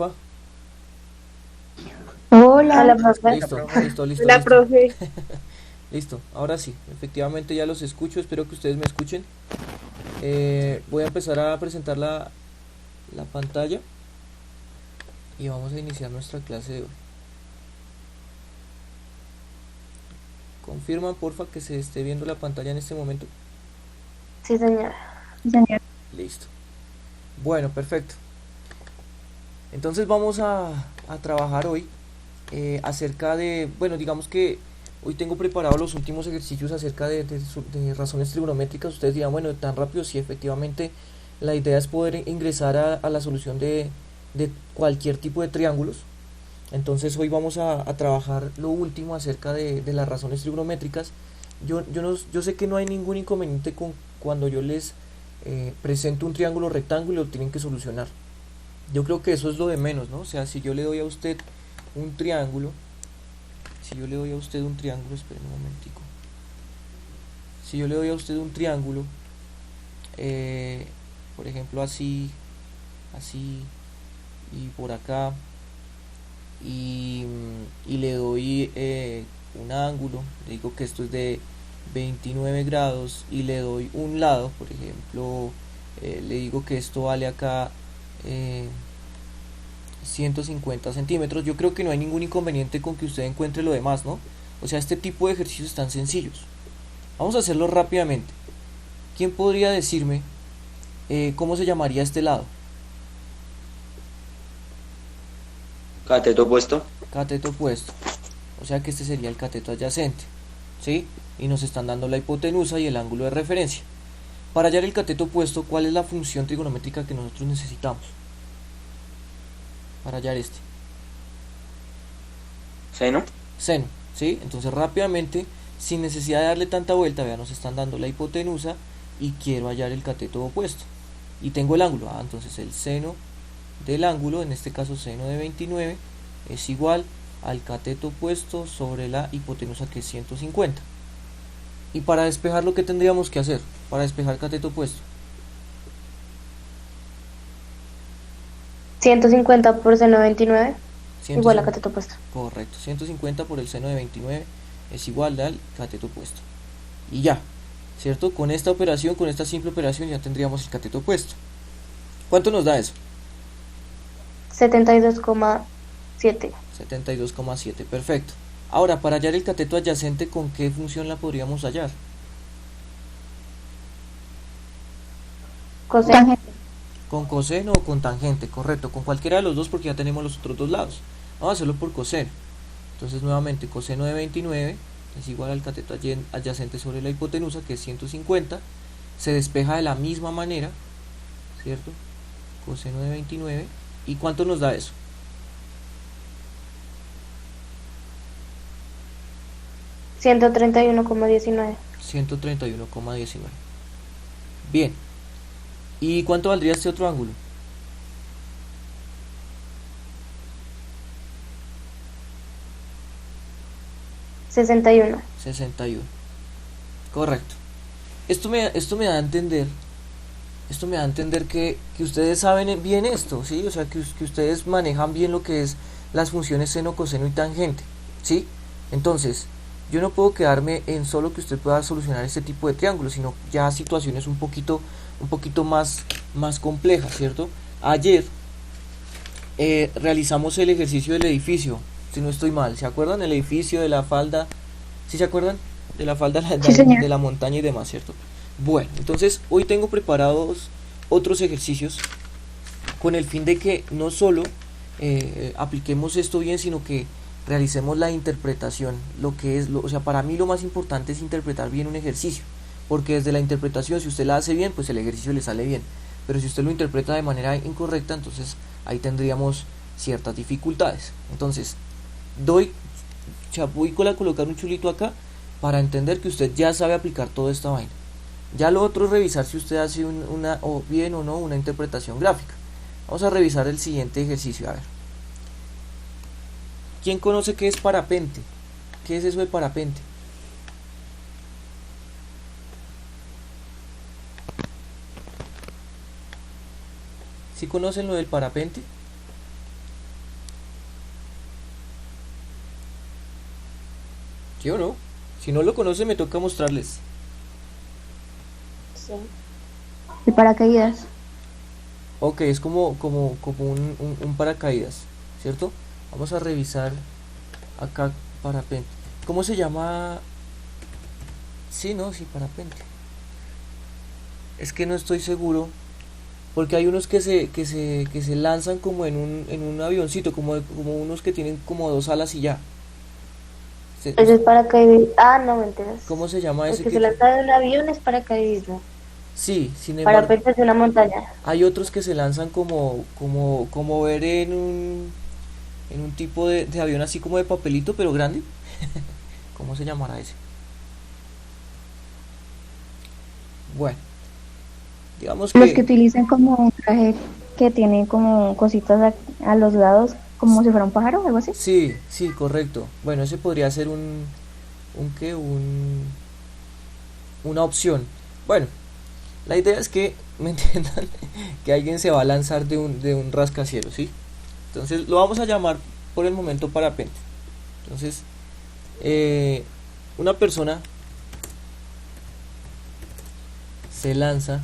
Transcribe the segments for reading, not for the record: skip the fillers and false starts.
Pa. Hola, Hola, profe. Listo, listo, listo, Hola, listo. profe. Listo, ahora sí, efectivamente ya los escucho, espero que ustedes me escuchen. Voy a empezar a presentar la pantalla y vamos a iniciar nuestra clase de hoy. Confirman porfa que se esté viendo la pantalla en este momento. Sí, señora. Listo. Bueno, perfecto. Entonces vamos a trabajar hoy acerca de, bueno, digamos que hoy tengo preparados los últimos ejercicios acerca de razones trigonométricas. Ustedes dirán, bueno, tan rápido, sí, efectivamente la idea es poder ingresar a la solución de cualquier tipo de triángulos. Entonces hoy vamos a trabajar lo último acerca de las razones trigonométricas. Yo sé que no hay ningún inconveniente con cuando yo les presento un triángulo rectángulo y lo tienen que solucionar. Yo creo que eso es lo de menos, ¿no? O sea, si yo le doy a usted un triángulo, si yo le doy a usted un triángulo, esperen un momentico. Si yo le doy a usted un triángulo, eh, por ejemplo así, así y por acá, y le doy un ángulo, le digo que esto es de 29 grados y le doy un lado, por ejemplo, le digo que esto vale acá eh, 150 centímetros. Yo creo que no hay ningún inconveniente con que usted encuentre lo demás, ¿no? O sea, este tipo de ejercicios están sencillos. Vamos a hacerlo rápidamente. ¿Quién podría decirme cómo se llamaría este lado? cateto opuesto. Cateto opuesto. O sea que este sería el cateto adyacente. ¿Sí? Y nos están dando la hipotenusa y el ángulo de referencia. Para hallar el cateto opuesto, ¿cuál es la función trigonométrica que nosotros necesitamos? Para hallar este. Seno. Seno. ¿Sí? Entonces rápidamente, sin necesidad de darle tanta vuelta, vean, nos están dando la hipotenusa y quiero hallar el cateto opuesto. Y tengo el ángulo. Entonces el seno del ángulo, en este caso seno de 29, es igual al cateto opuesto sobre la hipotenusa, que es 150. Y para despejar, lo que tendríamos que hacer para despejar cateto opuesto. 150 por seno de 29, igual a 150, cateto opuesto. correcto, 150 por el seno de 29 es igual al cateto opuesto. Y ya, ¿cierto? Con esta operación, con esta simple operación, ya tendríamos el cateto opuesto. ¿Cuánto nos da eso? 72,7. 72,7, perfecto. Ahora, para hallar el cateto adyacente, ¿con qué función la podríamos hallar? Coseno. Con coseno o con tangente, correcto, con cualquiera de los dos, porque ya tenemos los otros dos lados. Vamos a hacerlo por coseno. Entonces nuevamente coseno de 29 es igual al cateto adyacente sobre la hipotenusa, que es 150. Se despeja de la misma manera, ¿cierto? Coseno de 29. ¿Y cuánto nos da eso? 131,19. 131,19. Bien. ¿Y cuánto valdría este otro ángulo? 61. 61. Correcto. Esto me da a entender, que ustedes saben bien esto, ¿sí? O sea, que ustedes manejan bien lo que es las funciones seno, coseno y tangente, ¿sí? Entonces, yo no puedo quedarme en solo que usted pueda solucionar este tipo de triángulos, sino ya situaciones un poquito más complejas, ¿cierto? Ayer realizamos el ejercicio del edificio, si no estoy mal, ¿se acuerdan? El edificio de la falda, ¿sí se acuerdan? De la falda Sí, señor. de la montaña y demás, ¿cierto? Bueno, entonces hoy tengo preparados otros ejercicios con el fin de que no solo apliquemos esto bien, sino que realicemos la interpretación. O sea, para mí lo más importante es interpretar bien un ejercicio, porque desde la interpretación, si usted la hace bien, pues el ejercicio le sale bien. Pero si usted lo interpreta de manera incorrecta, entonces ahí tendríamos ciertas dificultades. Entonces, voy a colocar un chulito acá para entender que usted ya sabe aplicar toda esta vaina. Ya lo otro es revisar si usted hace o bien o no una interpretación gráfica. Vamos a revisar el siguiente ejercicio. A ver, ¿quién conoce qué es parapente? ¿Qué es eso de parapente? ¿Sí conocen lo del parapente? ¿Sí o no? Si no lo conocen me toca mostrarles. Sí. ¿Y paracaídas? Ok, es como un paracaídas, ¿cierto? Vamos a revisar acá parapente. ¿Cómo se llama? Sí, no, sí, parapente. Es que no estoy seguro, porque hay unos que se lanzan como en un avioncito, como unos que tienen como dos alas y ya. Ese es paracaidismo. Ah, no, mentiras. ¿Cómo se llama El ese que que? se lanza de un avión es paracaidismo. Sí, sin embargo, Parapente es de una montaña. hay otros que se lanzan como ver en un tipo de avión así como de papelito, pero grande. ¿Cómo se llamará ese? Bueno, digamos Los que que utilizan como un traje que tiene como cositas a los lados, como si fuera un pájaro, algo así. sí, sí, correcto. Bueno, ese podría ser una opción. Bueno, la idea es que me entiendan que alguien se va a lanzar de un rascacielos, ¿sí? Entonces lo vamos a llamar por el momento parapente. Entonces, una persona se lanza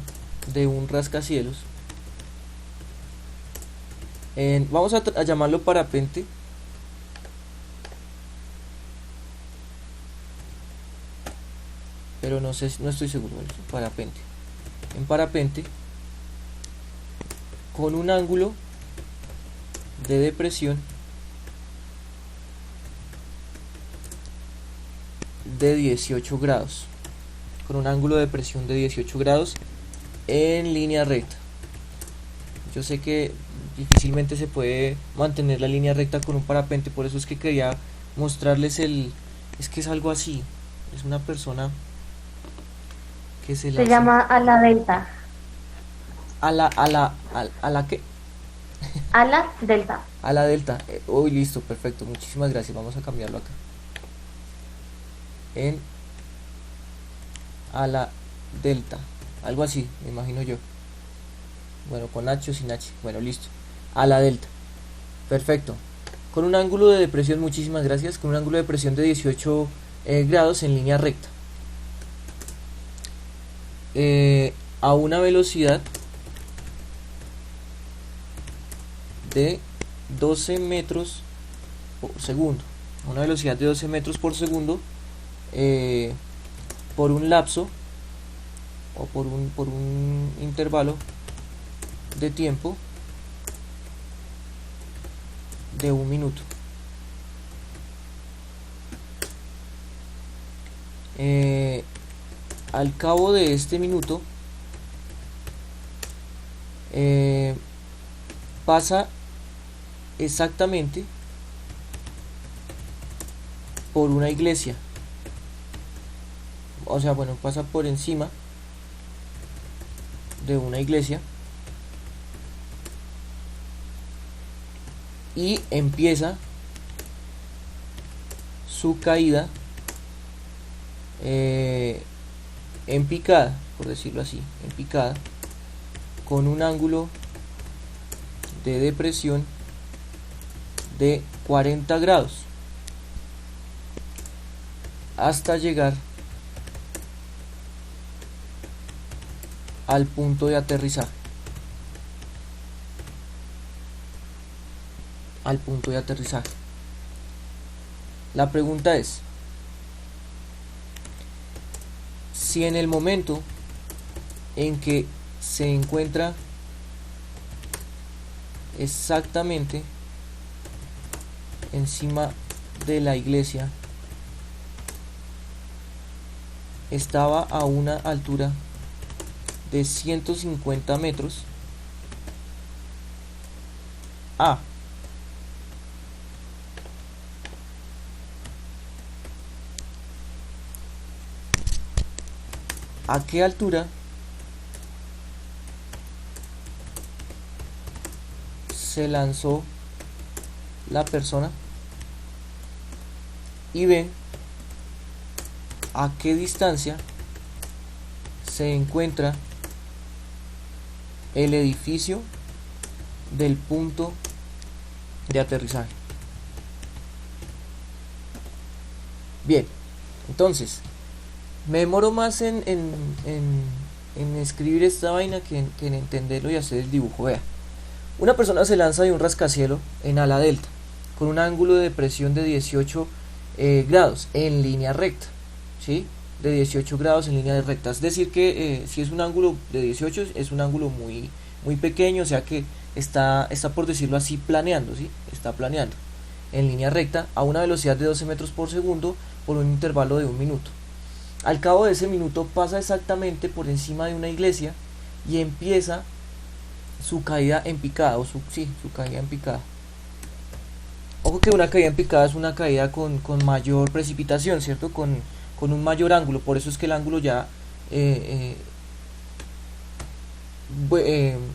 de un rascacielos. Vamos a llamarlo parapente. Pero no sé, no estoy seguro. Parapente. En parapente, con un ángulo de depresión de 18 grados. Con un ángulo de depresión de 18 grados en línea recta. Yo sé que difícilmente se puede mantener la línea recta con un parapente, por eso es que quería mostrarles es que es algo así. Es una persona que se Se lanza llama ala delta. a la que Ala delta. a la delta. Uy, listo, perfecto, muchísimas gracias. Vamos a cambiarlo acá. En a la delta, algo así, me imagino yo. Bueno, con H o sin H. Bueno, listo. A la delta. Perfecto. Con un ángulo de depresión, muchísimas gracias. Con un ángulo de depresión de 18 grados en línea recta. A una velocidad de 12 metros por segundo. A una velocidad de 12 metros por segundo. Por un lapso o por un intervalo de tiempo de 1 minuto. Al cabo de este minuto pasa exactamente por una iglesia. O sea, bueno, pasa por encima de una iglesia y empieza su caída en picada, por decirlo así, en picada, con un ángulo de depresión de 40 grados hasta llegar al punto de aterrizaje. Al punto de aterrizaje. La pregunta es, si en el momento en que se encuentra exactamente encima de la iglesia estaba a una altura de 150 metros, A, ¿a qué altura se lanzó la persona? Y B, ¿a qué distancia se encuentra el edificio del punto de aterrizaje? Bien, Entonces, me demoro más en escribir esta vaina que en entenderlo y hacer el dibujo. Vea, una persona se lanza de un rascacielos en ala delta con un ángulo de presión de 18 grados en línea recta, ¿sí? De 18 grados en línea recta. Es decir que si es un ángulo de 18 es un ángulo muy pequeño, o sea que está por decirlo así planeando, ¿sí? Está planeando en línea recta a una velocidad de 12 metros por segundo por un intervalo de 1 minuto. Al cabo de ese minuto pasa exactamente por encima de una iglesia y empieza su caída en picada, su caída en picada. Ojo que una caída en picada es una caída con mayor precipitación, ¿cierto? Con un mayor ángulo, por eso es que el ángulo ya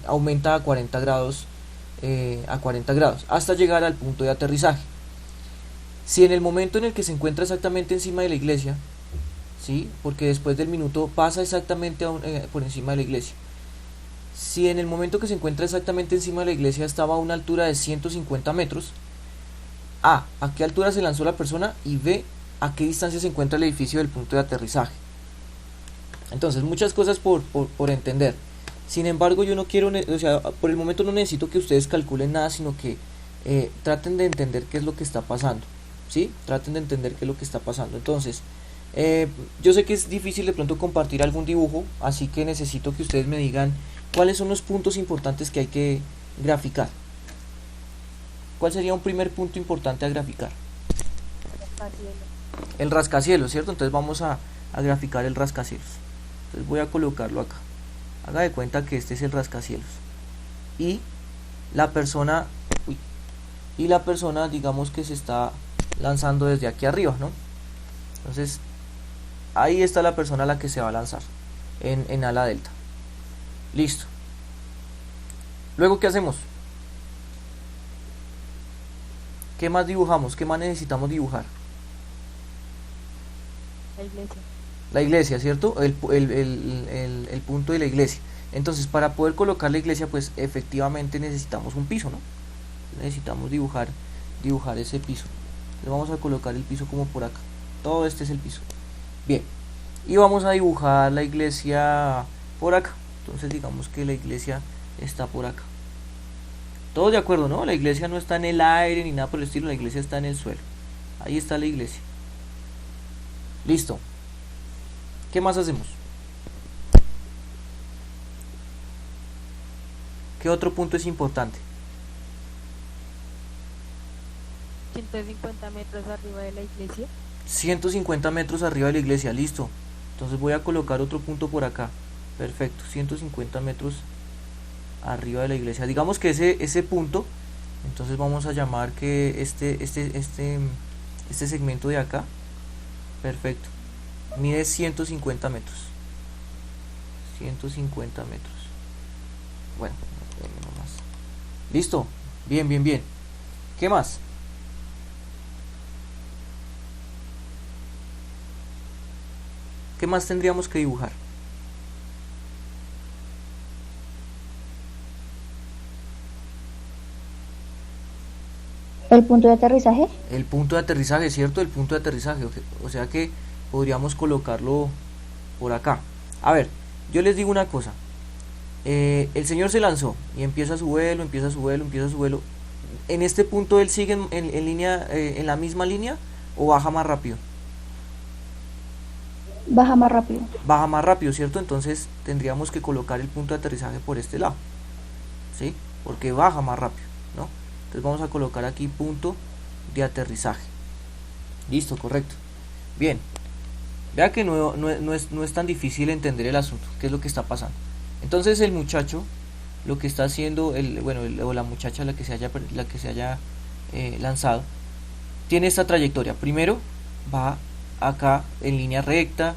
aumenta a 40 grados, hasta llegar al punto de aterrizaje. Si en el momento en el que se encuentra exactamente encima de la iglesia, ¿sí? Porque después del minuto pasa exactamente por encima de la iglesia. Si en el momento que se encuentra exactamente encima de la iglesia estaba a una altura de 150 metros, A, a qué altura se lanzó la persona, y B, a qué distancia se encuentra el edificio del punto de aterrizaje. Entonces, muchas cosas por entender. Sin embargo, yo no quiero, o sea, por el momento no necesito que ustedes calculen nada, sino que traten de entender qué es lo que está pasando, ¿sí? Traten de entender qué es lo que está pasando. Entonces, yo sé que es difícil de pronto compartir algún dibujo, así que necesito que ustedes me digan cuáles son los puntos importantes que hay que graficar. ¿Cuál sería un primer punto importante a graficar? El rascacielos, ¿cierto? Entonces vamos a graficar el rascacielos. Entonces voy a colocarlo acá. Haga de cuenta que este es el rascacielos. Y la persona, digamos que se está lanzando desde aquí arriba, ¿no? Entonces, ahí está la persona a la que se va a lanzar en ala delta. Listo. Luego, ¿qué hacemos? ¿Qué más dibujamos? ¿Qué más necesitamos dibujar? La iglesia. La iglesia, ¿cierto? El punto de la iglesia. Entonces, para poder colocar la iglesia, pues efectivamente necesitamos un piso, ¿no? Necesitamos dibujar ese piso. Le vamos a colocar el piso como por acá. Todo este es el piso. Bien. Y vamos a dibujar la iglesia por acá. Entonces, digamos que la iglesia está por acá. Todos de acuerdo, ¿no? La iglesia no está en el aire ni nada por el estilo, la iglesia está en el suelo. Ahí está la iglesia. Listo. ¿Qué más hacemos? ¿Qué otro punto es importante? 150 metros arriba de la iglesia. 150 metros arriba de la iglesia, listo. Entonces voy a colocar otro punto por acá. Perfecto, 150 metros arriba de la iglesia. Digamos que ese punto, entonces vamos a llamar que este segmento de acá, perfecto, mide 150 metros. 150 metros. Bueno, nomás. Listo. Bien. ¿Qué más? ¿Qué más tendríamos que dibujar? ¿El punto de aterrizaje? El punto de aterrizaje, ¿cierto? El punto de aterrizaje. O sea que podríamos colocarlo por acá. A ver, yo les digo una cosa. El señor se lanzó y empieza su vuelo. En este punto él sigue en línea, en la misma línea, o baja más rápido. Baja más rápido. Baja más rápido, ¿cierto? Entonces tendríamos que colocar el punto de aterrizaje por este lado, ¿sí? Porque baja más rápido, ¿no? Entonces vamos a colocar aquí punto de aterrizaje. Listo, correcto. Bien. Vea que no es tan difícil entender el asunto. ¿Qué es lo que está pasando? Entonces el muchacho lo que está haciendo, o la muchacha la que se haya lanzado, tiene esta trayectoria. Primero va acá en línea recta,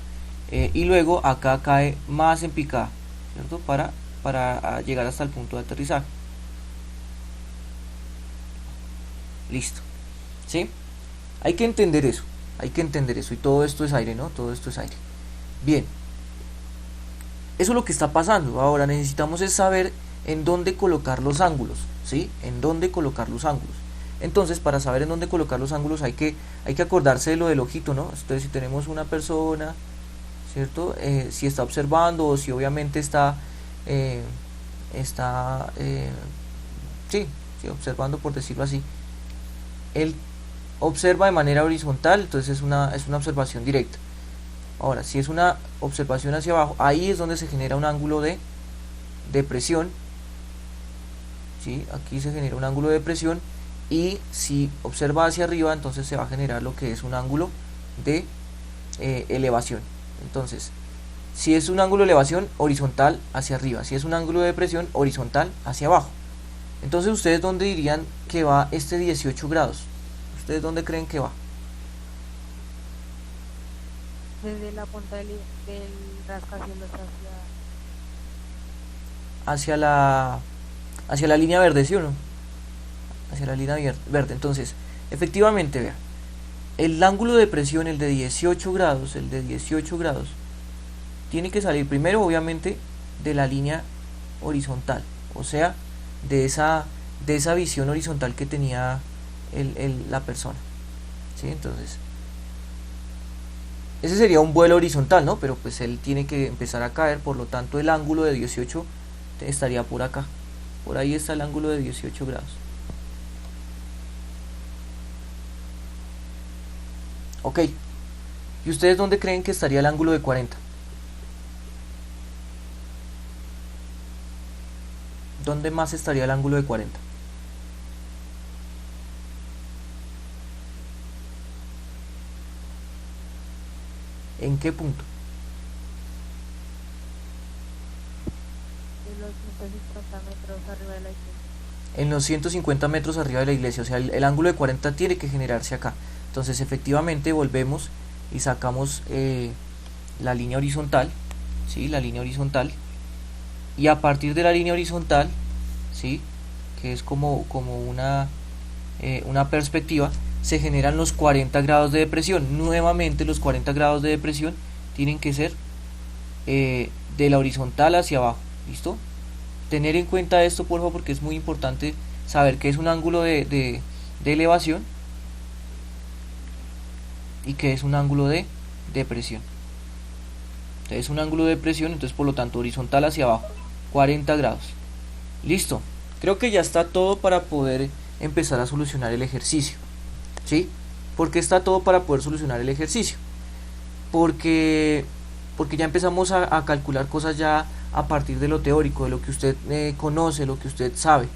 y luego acá cae más en picada, ¿cierto? Para llegar hasta el punto de aterrizaje. Listo, ¿sí? Hay que entender eso, y todo esto es aire, ¿no? Todo esto es aire. Bien, eso es lo que está pasando. Ahora necesitamos es saber en dónde colocar los ángulos, ¿sí? En dónde colocar los ángulos. Entonces, para saber en dónde colocar los ángulos hay que acordarse de lo del ojito, ¿no? Entonces, si tenemos una persona, ¿cierto? Si está observando o si obviamente eh, está sí, observando, por decirlo así, él observa de manera horizontal, entonces es una observación directa. Ahora, si es una observación hacia abajo, ahí es donde se genera un ángulo de presión, ¿sí? Aquí se genera un ángulo de presión, y si observa hacia arriba, entonces se va a generar lo que es un ángulo de elevación. Entonces, si es un ángulo de elevación, horizontal hacia arriba; si es un ángulo de presión, horizontal hacia abajo. Entonces, ¿ustedes dónde dirían que va este 18 grados? ¿Ustedes dónde creen que va? Desde la punta del rascacielos hacia la línea verde, ¿sí o no? Hacia la línea verde. Entonces, efectivamente, vea, el ángulo de presión, el de 18 grados, tiene que salir primero, obviamente, de la línea horizontal, o sea, de esa visión horizontal que tenía la persona, ¿sí? Entonces, ese sería un vuelo horizontal, ¿no? Pero pues él tiene que empezar a caer, por lo tanto el ángulo de 18 estaría por acá. Por ahí está el ángulo de 18 grados. Ok. ¿Y ustedes dónde creen que estaría el ángulo de 40? ¿Dónde más estaría el ángulo de 40? ¿En qué punto? de los 150 metros arriba de la iglesia. En los 150 metros arriba de la iglesia, o sea, el ángulo de 40 tiene que generarse acá. Entonces, efectivamente, volvemos y sacamos la línea horizontal, ¿sí? La línea horizontal, y a partir de la línea horizontal, ¿sí? Que es como una perspectiva, se generan los 40 grados de depresión. Nuevamente, los 40 grados de depresión tienen que ser de la horizontal hacia abajo. ¿Listo? Tener en cuenta esto, por favor, porque es muy importante saber que es un ángulo de elevación y que es un ángulo de depresión. Entonces, es un ángulo de depresión, entonces por lo tanto horizontal hacia abajo, 40 grados. Listo. Creo que ya está todo para poder empezar a solucionar el ejercicio. ¿Sí? ¿Por qué está todo para poder solucionar el ejercicio? Porque ya empezamos a calcular cosas ya a partir de lo teórico, de lo que usted conoce, lo que usted sabe,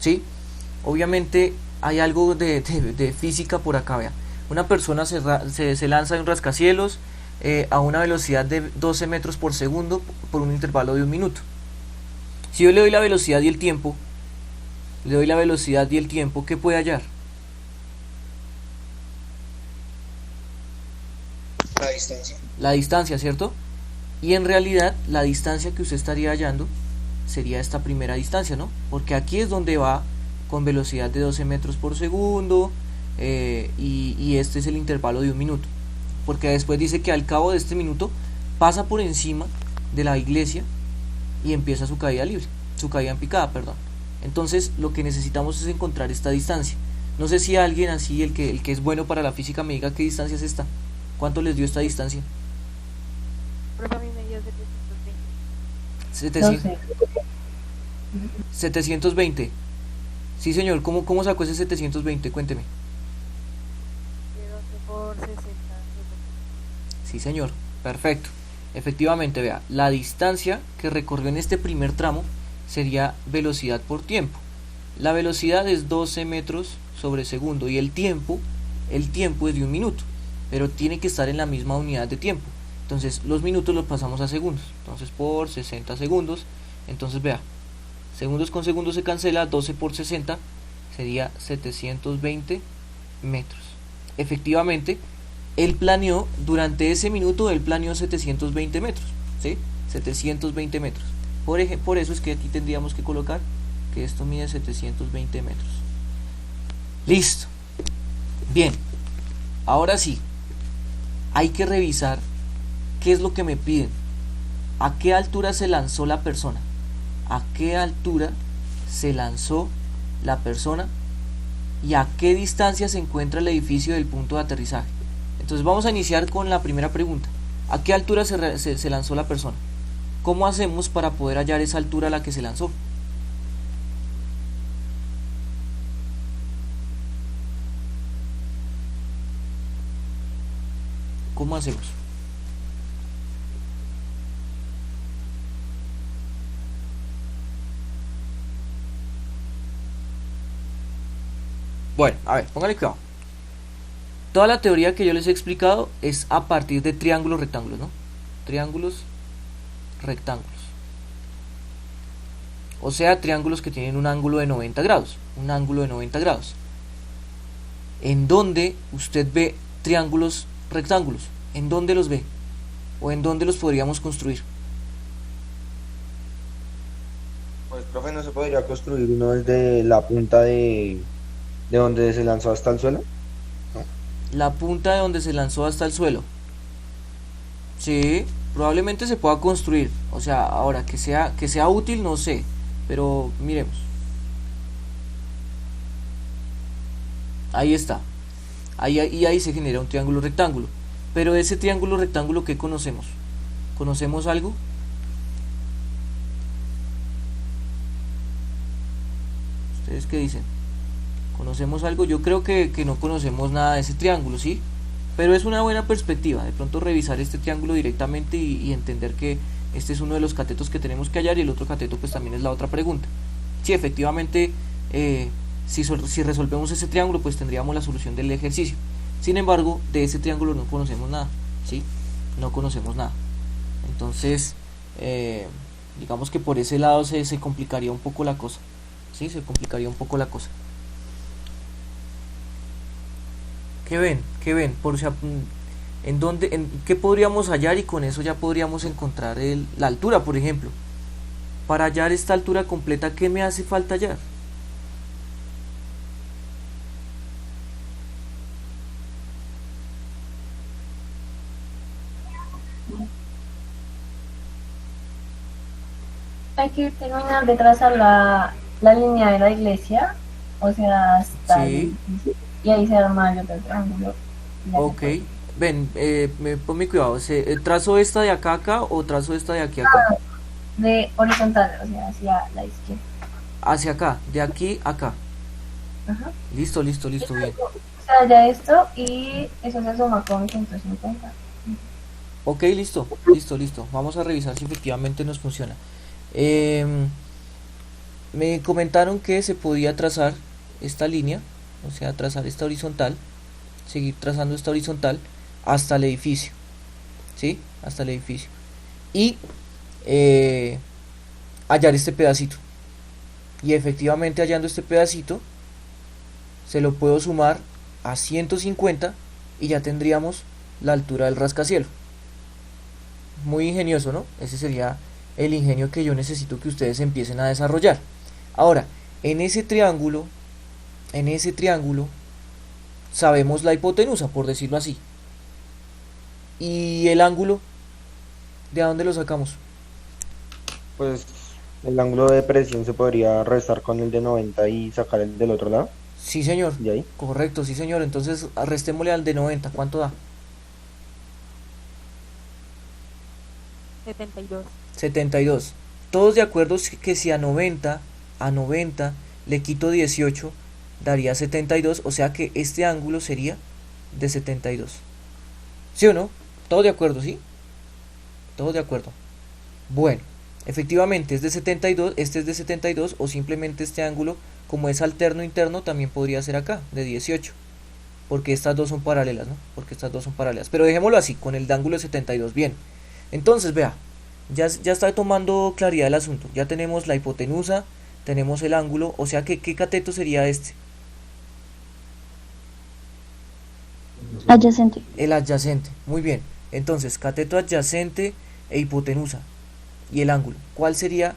¿sí? Obviamente hay algo de física por acá, vea. Una persona se lanza de un rascacielos a una velocidad de 12 metros por segundo por un intervalo de 1 minuto. Si yo le doy la velocidad y el tiempo, ¿qué puede hallar? La distancia. La distancia, ¿cierto? Y en realidad la distancia que usted estaría hallando sería esta primera distancia, ¿no? Porque aquí es donde va con velocidad de 12 metros por segundo y este es el intervalo de 1 minuto. Porque después dice que al cabo de este minuto pasa por encima de la iglesia y empieza su caída libre, su caída en picada, perdón. Entonces lo que necesitamos es encontrar esta distancia. No sé si alguien así, el que es bueno para la física, me diga qué distancia es esta. ¿Cuánto les dio esta distancia? Profe, a mí me dio 720. 720. Sí, señor. ¿Cómo sacó ese 720? Cuénteme. De 12 por 60 segundos. Sí, señor. Perfecto. Efectivamente, vea, la distancia que recorrió en este primer tramo sería velocidad por tiempo. La velocidad es 12 metros sobre segundo y el tiempo es de 1 minuto, pero tiene que estar en la misma unidad de tiempo. Entonces los minutos los pasamos a segundos, entonces por 60 segundos, entonces vea, segundos con segundos se cancela, 12 por 60 sería 720 metros. Efectivamente, él planeó, durante ese minuto, él planeó 720 metros, ¿sí? 720 metros. Por eso es que aquí tendríamos que colocar que esto mide 720 metros. Listo. Bien, ahora sí, hay que revisar qué es lo que me piden. ¿A qué altura se lanzó la persona? ¿A qué altura se lanzó la persona y a qué distancia se encuentra el edificio del punto de aterrizaje. Entonces vamos a iniciar con la primera pregunta. ¿A qué altura se lanzó la persona? ¿Cómo hacemos para poder hallar esa altura a la que se lanzó? ¿Cómo hacemos? Bueno, a ver, póngale cuidado. Toda la teoría que yo les he explicado es a partir de triángulos rectángulos, ¿no? Triángulos rectángulos. O sea, triángulos que tienen un ángulo de 90 grados. Un ángulo de 90 grados. ¿En dónde usted ve triángulos rectángulos? ¿En dónde los ve? ¿O en dónde los podríamos construir? Pues, profe, ¿no se podría construir uno desde la punta de donde se lanzó hasta el suelo? La punta de donde se lanzó hasta el suelo. Sí, probablemente se pueda construir. O sea, ahora que sea útil, no sé. Pero miremos. Ahí está. Ahí se genera un triángulo rectángulo. Pero de ese triángulo rectángulo, ¿qué conocemos? ¿Conocemos algo? ¿Ustedes qué dicen? ¿Conocemos algo? Yo creo que no conocemos nada de ese triángulo, ¿sí? Pero es una buena perspectiva, de pronto revisar este triángulo directamente y entender que este es uno de los catetos que tenemos que hallar y el otro cateto pues también es la otra pregunta. Sí, efectivamente, si resolvemos ese triángulo pues tendríamos la solución del ejercicio. Sin embargo, de ese triángulo no conocemos nada, ¿sí? No conocemos nada. Entonces, digamos que por ese lado se complicaría un poco la cosa, ¿sí? Se complicaría un poco la cosa. ¿Qué ven? ¿Qué ven? ¿Qué podríamos hallar? Y con eso ya podríamos encontrar la altura, por ejemplo. Para hallar esta altura completa, ¿qué me hace falta hallar? Hay que terminar de trazar la línea de la iglesia, o sea, hasta Sí. y ahí se arma el otro triángulo. Ok. Ven, ponme cuidado. ¿Trazo esta de acá a acá o trazo esta de aquí a acá? De horizontal, o sea, hacia la izquierda. Hacia acá, de aquí a acá. Ajá. Listo, bien. O sea, ya esto y eso se suma con 150. Ok, listo. Vamos a revisar si efectivamente nos funciona. Me comentaron que se podía trazar esta línea, o sea, trazar esta horizontal, seguir trazando esta horizontal hasta el edificio, ¿sí? Hasta el edificio. Y hallar este pedacito. Y efectivamente hallando este pedacito, se lo puedo sumar a 150 y ya tendríamos la altura del rascacielos. Muy ingenioso, ¿no? Ese sería el ingenio que yo necesito que ustedes empiecen a desarrollar. Ahora, en ese triángulo sabemos la hipotenusa, por decirlo así. Y el ángulo, ¿de dónde lo sacamos? Pues el ángulo de presión se podría restar con el de 90 y sacar el del otro lado. Sí, señor. ¿Y ahí? Correcto, sí, señor. Entonces, restémosle al de 90. ¿Cuánto da? 72. 72. Todos de acuerdo que si a 90 le quito 18 daría 72, o sea que este ángulo sería de 72. ¿Sí o no? ¿Todos de acuerdo, sí? Todos de acuerdo. Bueno, efectivamente es de 72, este es de 72, o simplemente este ángulo, como es alterno interno, también podría ser acá, de 18. Porque estas dos son paralelas, ¿no? Porque estas dos son paralelas. Pero dejémoslo así, con el ángulo de 72. Bien. Entonces, vea, ya está tomando claridad el asunto. Ya tenemos la hipotenusa, tenemos el ángulo, o sea que ¿qué cateto sería este? Adyacente. El adyacente. Muy bien. Entonces, cateto adyacente e hipotenusa. Y el ángulo. ¿Cuál sería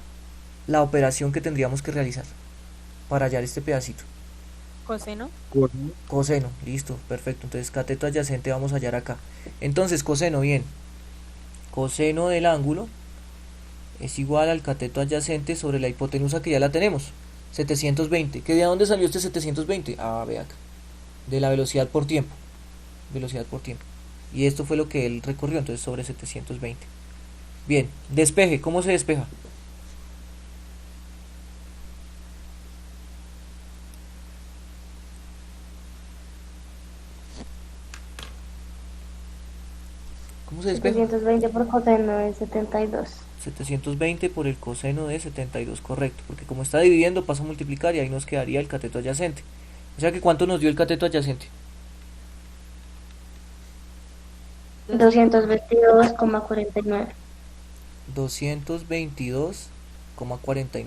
la operación que tendríamos que realizar para hallar este pedacito? Coseno. Coseno. Listo, perfecto. Entonces, cateto adyacente vamos a hallar acá. Entonces, coseno, bien. Coseno del ángulo es igual al cateto adyacente sobre la hipotenusa que ya la tenemos. 720. ¿Que de dónde salió este 720? Ah, ve acá. De la velocidad por tiempo. Velocidad por tiempo. Y esto fue lo que él recorrió, entonces sobre 720. Bien, despeje. ¿Cómo se despeja? ¿Cómo se despeja? 720 por coseno de 72. 720 por el coseno de 72, correcto. Porque como está dividiendo, pasa a multiplicar y ahí nos quedaría el cateto adyacente. O sea que ¿cuánto nos dio el cateto adyacente? 222,49. 222,49.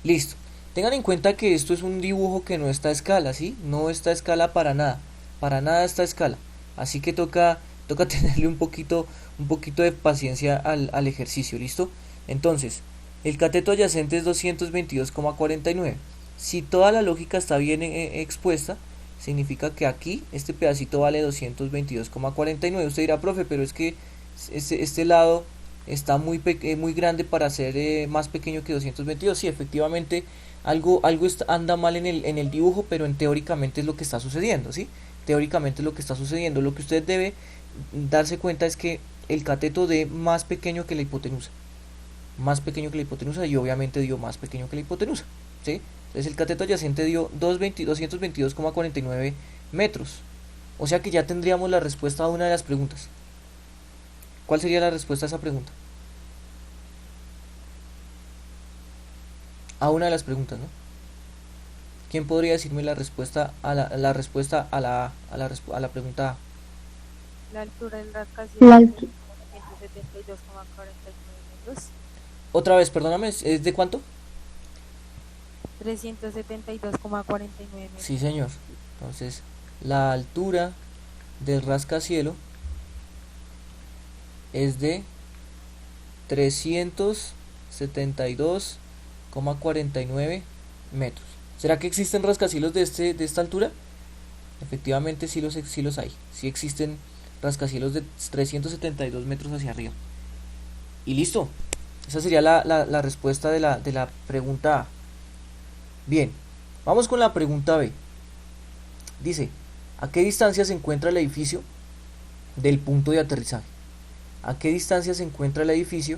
Listo. Tengan en cuenta que esto es un dibujo que no está a escala, ¿sí? No está a escala para nada. Para nada está a escala. Así que toca tenerle un poquito de paciencia al ejercicio, ¿listo? Entonces, el cateto adyacente es 222,49. Si toda la lógica está bien expuesta, significa que aquí este pedacito vale 222,49. Usted dirá, profe, pero es que este lado está muy grande para ser más pequeño que 222. Sí, efectivamente, algo anda mal en el dibujo, pero teóricamente es lo que está sucediendo, ¿sí? Teóricamente es lo que está sucediendo. Lo que usted debe darse cuenta es que el cateto de más pequeño que la hipotenusa. Más pequeño que la hipotenusa y obviamente dio más pequeño que la hipotenusa, ¿sí? Entonces el cateto adyacente dio 222,49 metros. O sea que ya tendríamos la respuesta a una de las preguntas. ¿Cuál sería la respuesta a esa pregunta? A una de las preguntas, ¿no? ¿Quién podría decirme la respuesta a la respuesta a la pregunta A? La altura del rascacielos La es altu- de 172,49 metros. Otra vez, perdóname, ¿es de cuánto? 372,49 metros. Sí, señor. Entonces, la altura del rascacielos es de 372,49 metros. ¿Será que existen rascacielos de esta altura? Efectivamente sí los hay. Sí existen rascacielos de 372 metros hacia arriba. Y listo. Esa sería la respuesta de la pregunta A. Bien, vamos con la pregunta B. Dice, ¿a qué distancia se encuentra el edificio del punto de aterrizaje? ¿A qué distancia se encuentra el edificio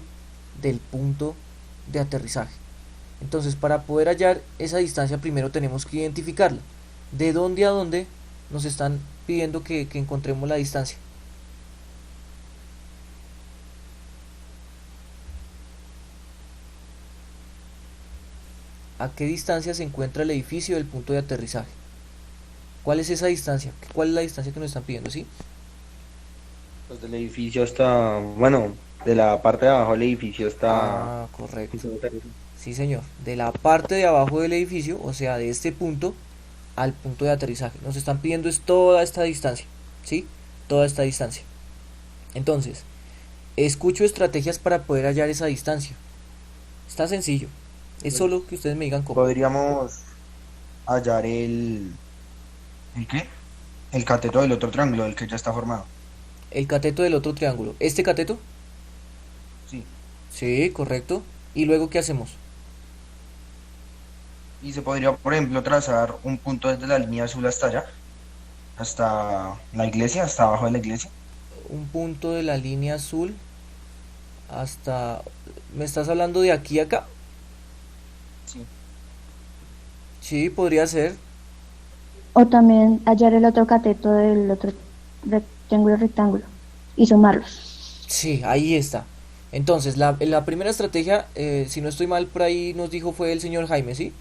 del punto de aterrizaje? Entonces, para poder hallar esa distancia, primero tenemos que identificarla. ¿De dónde a dónde nos están pidiendo que encontremos la distancia? ¿A qué distancia se encuentra el edificio del punto de aterrizaje? ¿Cuál es esa distancia? ¿Cuál es la distancia que nos están pidiendo? ¿Sí? Pues del edificio hasta, bueno, de la parte de abajo del edificio está... Ah, correcto. Sí, señor. De la parte de abajo del edificio, o sea, de este punto al punto de aterrizaje. Nos están pidiendo es toda esta distancia, ¿sí? Toda esta distancia. Entonces, escucho estrategias para poder hallar esa distancia. Está sencillo. Es solo que ustedes me digan cómo. Podríamos hallar ¿el qué? El cateto del otro triángulo, el que ya está formado. El cateto del otro triángulo. ¿Este cateto? Sí. Sí, correcto. ¿Y luego qué hacemos? Y se podría, por ejemplo, trazar un punto desde la línea azul hasta allá, hasta la iglesia, hasta abajo de la iglesia. Un punto de la línea azul hasta... ¿Me estás hablando de aquí a acá? Sí. Sí, podría ser. O también hallar el otro cateto del otro rectángulo y sumarlos. Sí, ahí está. Entonces, la primera estrategia, si no estoy mal, por ahí nos dijo fue el señor Jaime, ¿sí?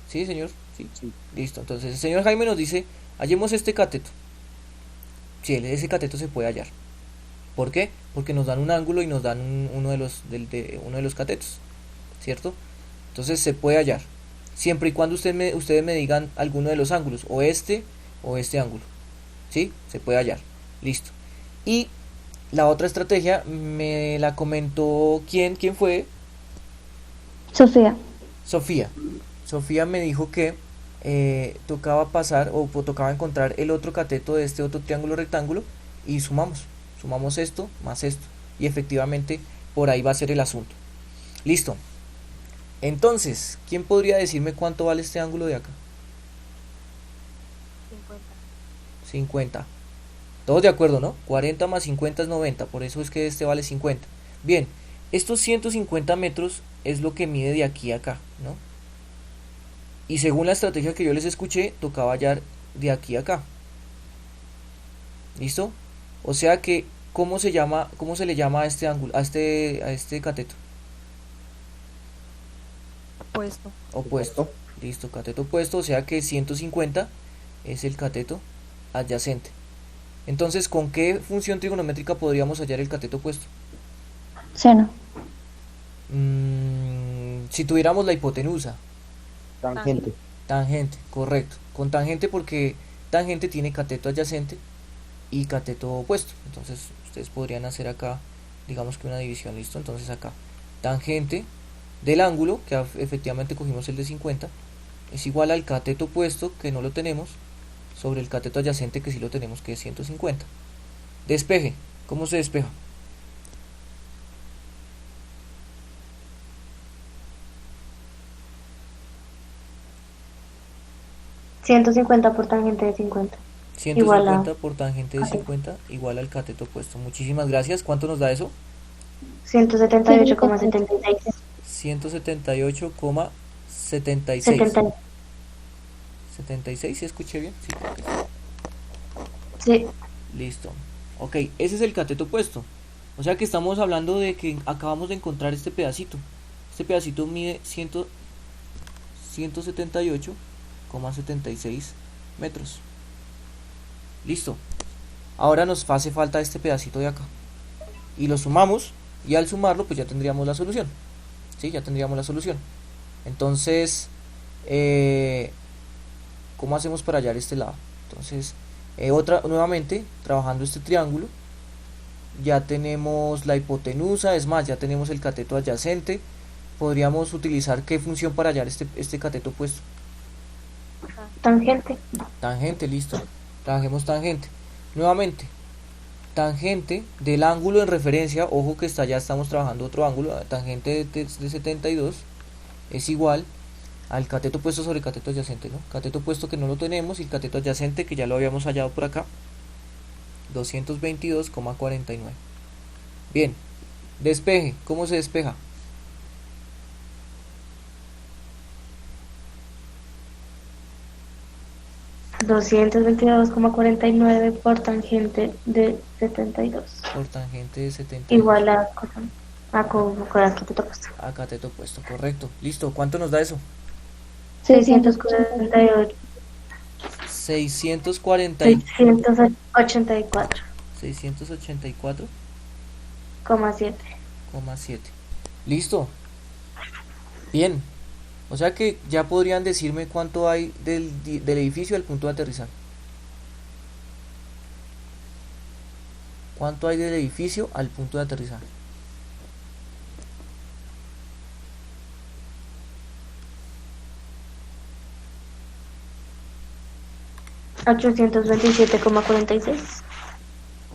¿Sí, señor? Sí. Sí. Listo. Entonces, el señor Jaime nos dice, hallemos este cateto. Sí, ese cateto se puede hallar. ¿Por qué? Porque nos dan un ángulo y nos dan uno de los catetos, ¿cierto? Entonces se puede hallar. Siempre y cuando ustedes me digan alguno de los ángulos, o este ángulo. ¿Sí? Se puede hallar. Listo. Y la otra estrategia me la comentó ¿quién fue? Sofía. Sofía. Sofía me dijo que tocaba pasar o tocaba encontrar el otro cateto de este otro triángulo rectángulo y sumamos esto más esto y efectivamente por ahí va a ser el asunto. Listo. Entonces, ¿quién podría decirme cuánto vale este ángulo de acá? 50. 50. Todos de acuerdo, ¿no? 40 más 50 es 90, por eso es que este vale 50. Bien, estos 150 metros es lo que mide de aquí a acá, ¿no? Y según la estrategia que yo les escuché, tocaba hallar de aquí a acá. ¿Listo? O sea que, ¿cómo se le llama a este ángulo, a este cateto? Puesto. Opuesto. Listo, cateto opuesto, o sea que 150 es el cateto adyacente. Entonces, ¿con qué función trigonométrica podríamos hallar el cateto opuesto? Seno. Si tuviéramos la hipotenusa. Tangente. Tangente, correcto. Con tangente porque tangente tiene cateto adyacente y cateto opuesto. Entonces, ustedes podrían hacer acá, digamos que una división, ¿listo? Entonces acá, tangente del ángulo, que efectivamente cogimos el de 50, es igual al cateto opuesto, que no lo tenemos, sobre el cateto adyacente, que sí lo tenemos, que es 150. Despeje, ¿cómo se despeja? $150 por tangente de 50. 150 por tangente de 50 igual al cateto opuesto. Muchísimas gracias. ¿Cuánto nos da eso? 178,76. 178,76. 70. 76, ¿sí escuché bien? Sí, creo que sí. Sí. Listo. Ok, ese es el cateto opuesto. O sea que estamos hablando de que acabamos de encontrar este pedacito. Este pedacito mide 178,76 metros. Listo. Ahora nos hace falta este pedacito de acá. Y lo sumamos. Y al sumarlo, pues ya tendríamos la solución. ¿Sí? Ya tendríamos la solución. Entonces, ¿cómo hacemos para hallar este lado? Entonces, nuevamente, trabajando este triángulo, ya tenemos la hipotenusa, es más, ya tenemos el cateto adyacente. Podríamos utilizar ¿qué función para hallar este cateto opuesto? Tangente. Tangente, listo. Trabajemos tangente. Nuevamente, tangente del ángulo en referencia, ojo que ya estamos trabajando otro ángulo, tangente de 72 es igual al cateto opuesto sobre cateto adyacente, ¿no? Cateto opuesto que no lo tenemos y el cateto adyacente que ya lo habíamos hallado por acá, 222,49. Bien, despeje, ¿cómo se despeja? $222,49 por tangente de 72. Por tangente de 72 Igual a cateto opuesto. a cateto opuesto, correcto. Listo, ¿cuánto nos da eso? 648. 640 684,7. 684,7. Listo. Bien. O sea que ya podrían decirme cuánto hay del edificio al punto de aterrizaje. ¿Cuánto hay del edificio al punto de aterrizaje? $827,46.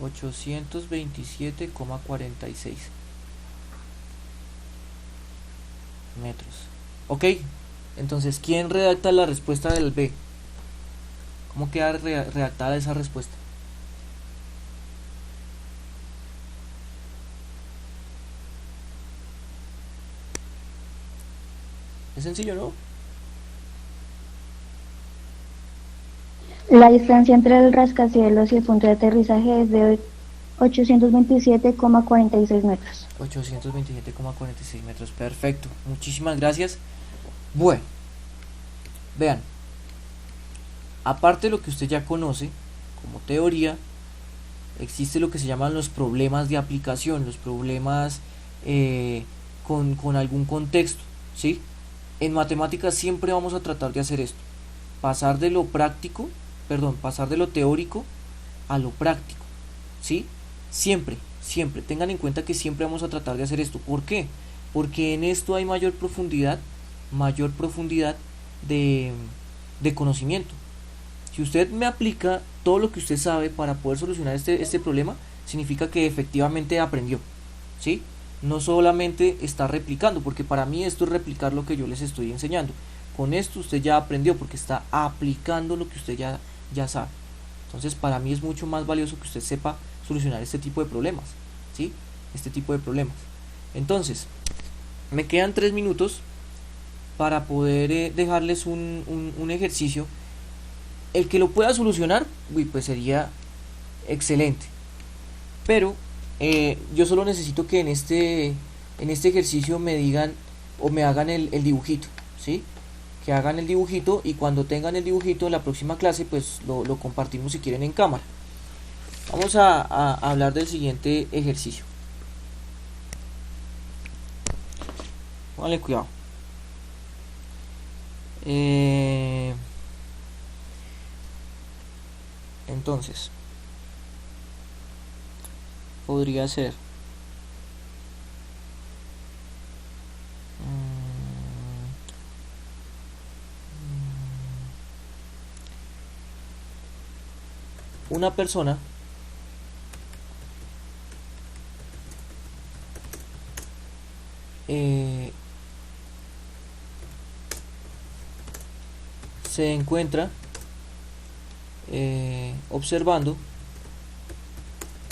827,46 metros. Ok, entonces, ¿quién redacta la respuesta del B? ¿Cómo queda redactada esa respuesta? Es sencillo, ¿no? La distancia entre el rascacielos y el punto de aterrizaje es de 827,46 metros. 827,46 metros, perfecto. Muchísimas gracias. Bueno, vean, aparte de lo que usted ya conoce como teoría, existe lo que se llaman los problemas de aplicación, los problemas con algún contexto, ¿sí? En matemáticas siempre vamos a tratar de hacer esto, pasar de lo teórico a lo práctico, ¿sí? Siempre, tengan en cuenta que siempre vamos a tratar de hacer esto. ¿Por qué? Porque en esto hay mayor profundidad de conocimiento. Si usted me aplica todo lo que usted sabe para poder solucionar este problema, significa que efectivamente aprendió, ¿sí? no solamente está replicando, porque para mí esto es replicar lo que yo les estoy enseñando. Con esto usted ya aprendió porque está aplicando lo que usted ya sabe. Entonces para mí es mucho más valioso que usted sepa solucionar este tipo de problemas, ¿sí? Este tipo de problemas. Entonces, me quedan 3 minutos para poder dejarles un ejercicio. El que lo pueda solucionar, pues sería excelente. Pero yo solo necesito que en este ejercicio me digan o me hagan el dibujito, ¿sí? Que hagan el dibujito, y cuando tengan el dibujito en la próxima clase pues lo compartimos si quieren en cámara. Vamos a hablar del siguiente ejercicio. Vale, cuidado. Entonces podría ser una persona se encuentra observando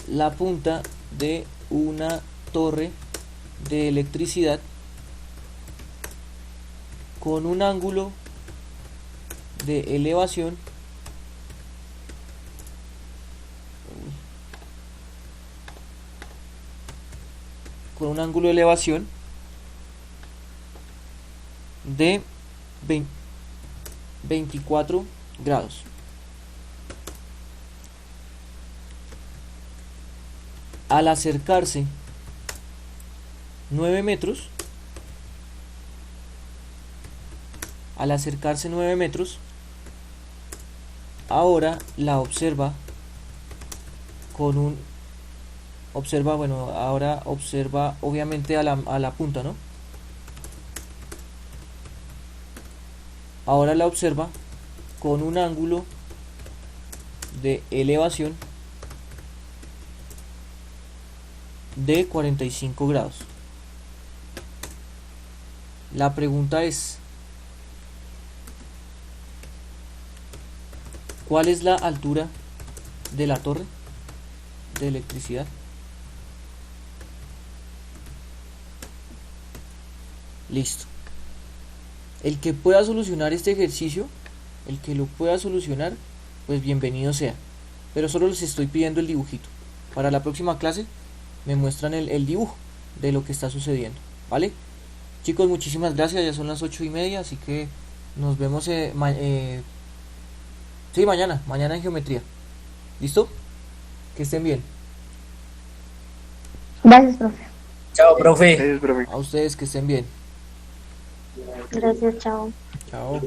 la punta de una torre de electricidad con un ángulo de elevación de 24 grados. Al acercarse 9 metros, ahora la observa con un ahora observa obviamente a la punta, ¿no? Ahora la observa con un ángulo de elevación de 45 grados. La pregunta es: ¿cuál es la altura de la torre de electricidad? Listo. El que pueda solucionar este ejercicio, el que lo pueda solucionar, pues bienvenido sea. Pero solo les estoy pidiendo el dibujito. Para la próxima clase me muestran el dibujo de lo que está sucediendo, ¿vale? Chicos, muchísimas gracias. Ya son las 8:30, así que nos vemos mañana en geometría. ¿Listo? Que estén bien. Gracias, profe. Chao, profe. Gracias, profe. A ustedes que estén bien. Gracias, chao. Chao.